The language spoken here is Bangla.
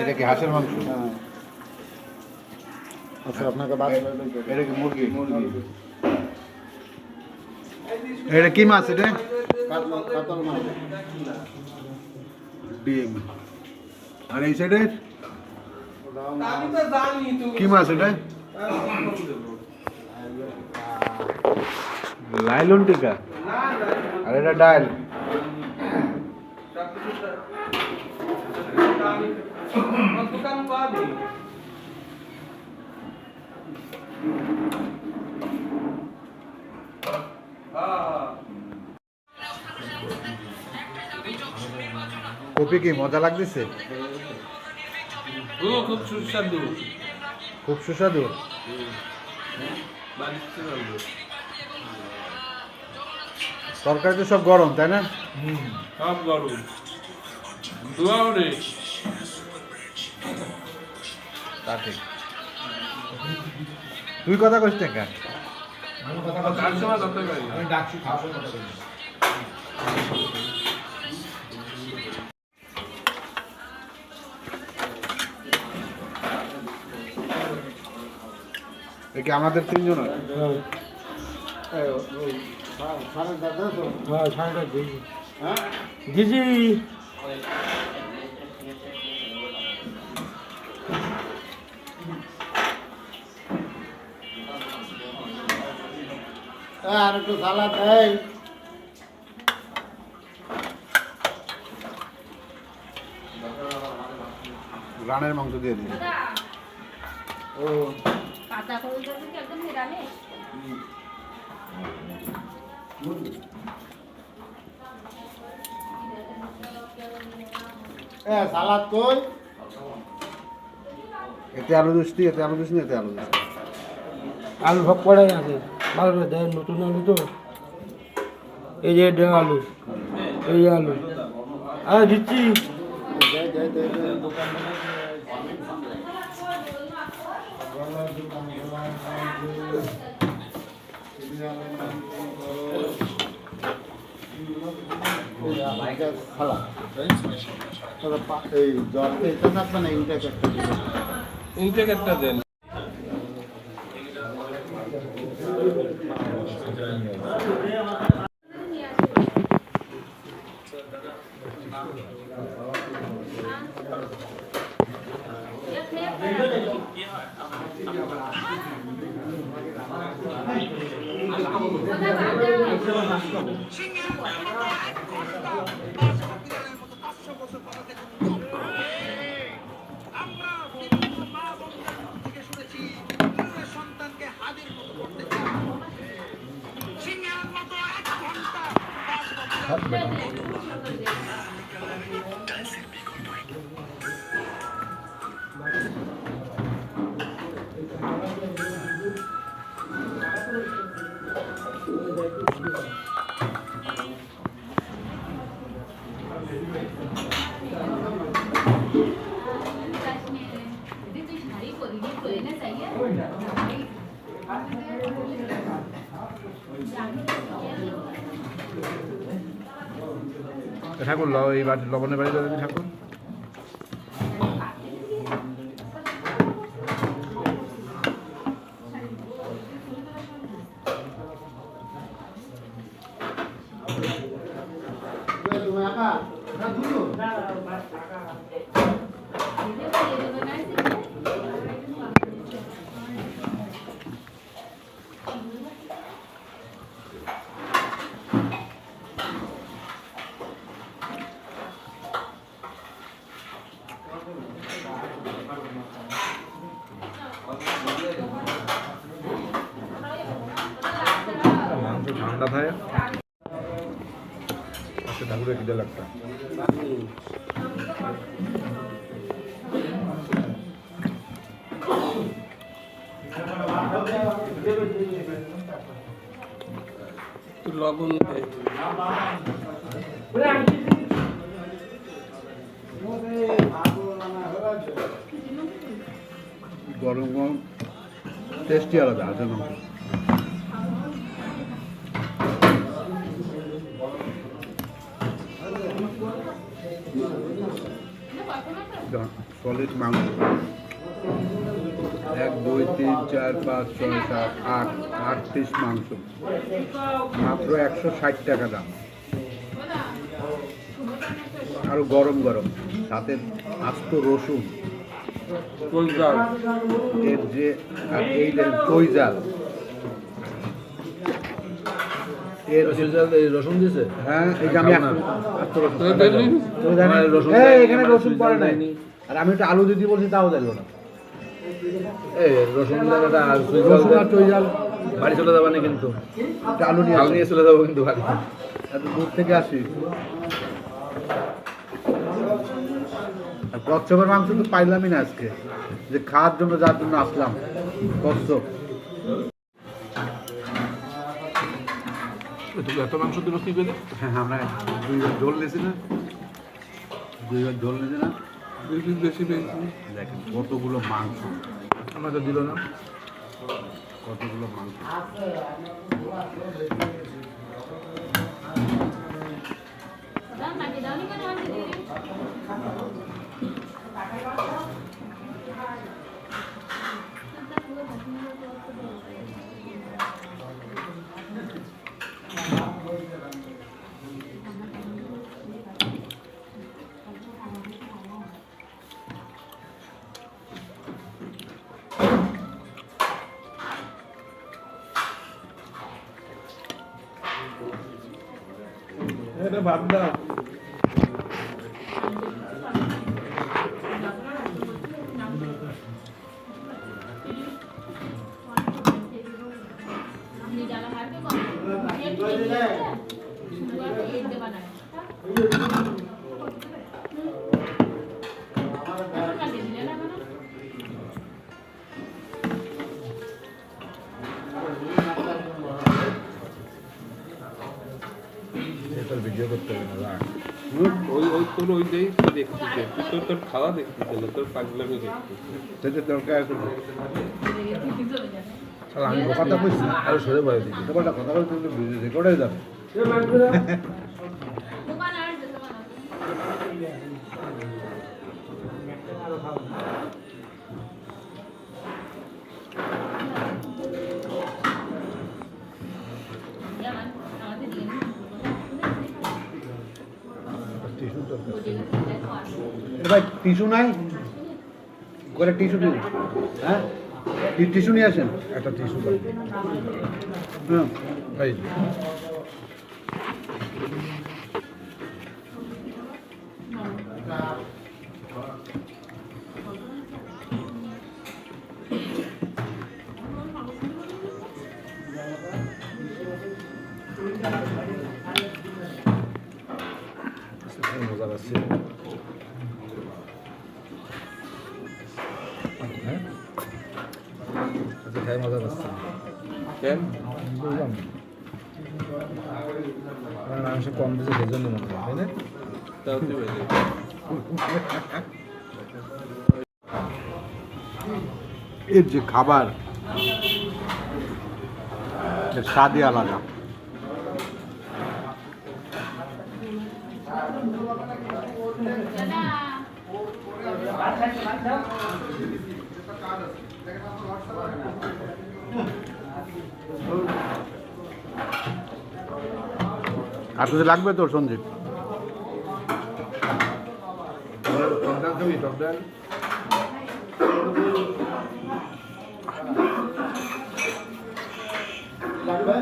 এটা কি হাঁসের মাংস? হ্যাঁ। আচ্ছা আপনাকে বাদ এটা কি মুরগি? এটা কি মাছ? এটা কাতল মাছ। ডিম। আর এই সাইডে কি মাছ? এটা লাইলন টিকা। আর এটা ডাল। কপি কি মজা লাগতেছে? খুব সুস্বাদু। খুব সুস্বাদু। তরকারি তো সব গরম, তাই না? সব গরম। দুয়াও রে। তা ঠিক। তুই কথা কইস না কেন? আমি ডাকছি খাওয়ার কথা বলি। কি আমাদের তিনজনের? জি জি। আর একটু সালাদ দেয়। রানের মাংস দিয়ে দিই। ও কাঁচা কলটা কি একদম নিরামিষ? সালাদ কই? এতে আলু দিস তুই, এতে আলু দিস না, এতে আলু দিস। আলু সব পড়াই আছে, ভালো করে দেয়, নতুন আলু তো। এই যে এটা আলু, এই আলু আর দিচ্ছি। এই জল এটা থাকবে না, ইনটেক একটা দিবেন। ইনটেক একটা দেন। ঠাকুর এই লবণের বাড়ি যাবে ঠাকুর। মাংস ঠান্ডা থাকে। আচ্ছা ঠাকুরের খিদে লাগতা। লবণ গরম গরম টেস্টি আলাদা হাঁসের মাংস। সলিড মাংস 1 2 3 4 5 6 7 8 8 পিস মাংস মাত্র 160 টাকা দাম আরো গরম গরম সাথে আস্ত রসুন এর যে আর এই যে চৈজাল এর রসুন দিয়েছে হ্যাঁ এই যে আমি আস্ত রসুন রসুন এই এখানে রসুন পড়ে নাই আর আমি একটু আলু দিতে বলছি তাও দিল না এই রসুন রসুন আর চৈজাল বাড়ি চলে যাবে না কিন্তু একটু আলু নিয়ে আলু আসি। নিয়ে চলে যাবো কিন্তু বাড়ি এত দূর থেকে আসি আর কচ্ছপের মাংস তো পাইলামই না আজকে যে খাওয়ার জন্য যার জন্য আসলাম কচ্ছপ এত মাংস দিল কি পেলে হ্যাঁ আমরা 2 বার ঝোল নিয়েছি না 2 বার ঝোল নিয়েছি না বেশি পেয়েছি দেখেন কতগুলো মাংস আমাকে দিল না কতগুলো মাংস দাম মাটি দাওনি কেন আনতে দিদি? এটা ভাত দাও আপনি জ্বালা হারবে কম একটু দিয়ে বানায় দিলে না কেন এটার ভিডিও করতে হবে না ওই তোর ওই দেই দেখতে তোর খাওয়া দেখতে গেলে তোর পাগলামি দেখতে সেটা দরকার আছে না। চলে যাবে শালা আমি কথা কইছি আর সরে ভয় দিবি তোমার কথা বলতে কিন্তু ভিডিও রেকর্ডে যাবে দোকান আর দোকান আছে আমাদের দিয়ে টিস্যু দরকার এ ভাই টিস্যু নাই করে টিস্যু দিন হ্যাঁ টিস্যু নিয়ে আসেন একটা টিস্যু হ্যাঁ এই মজা পাচ্ছি হ্যাঁ আচ্ছা খাই মজা পাচ্ছি কেন বুঝলাম মাংস কম দিয়েছে সেই জন্য মনে হয় তাই না তাও এর যে খাবার এর স্বাদই আলাদা আর কিছু লাগবে তোর সঞ্জীব টকডাল খাবি টকডাল লাগবে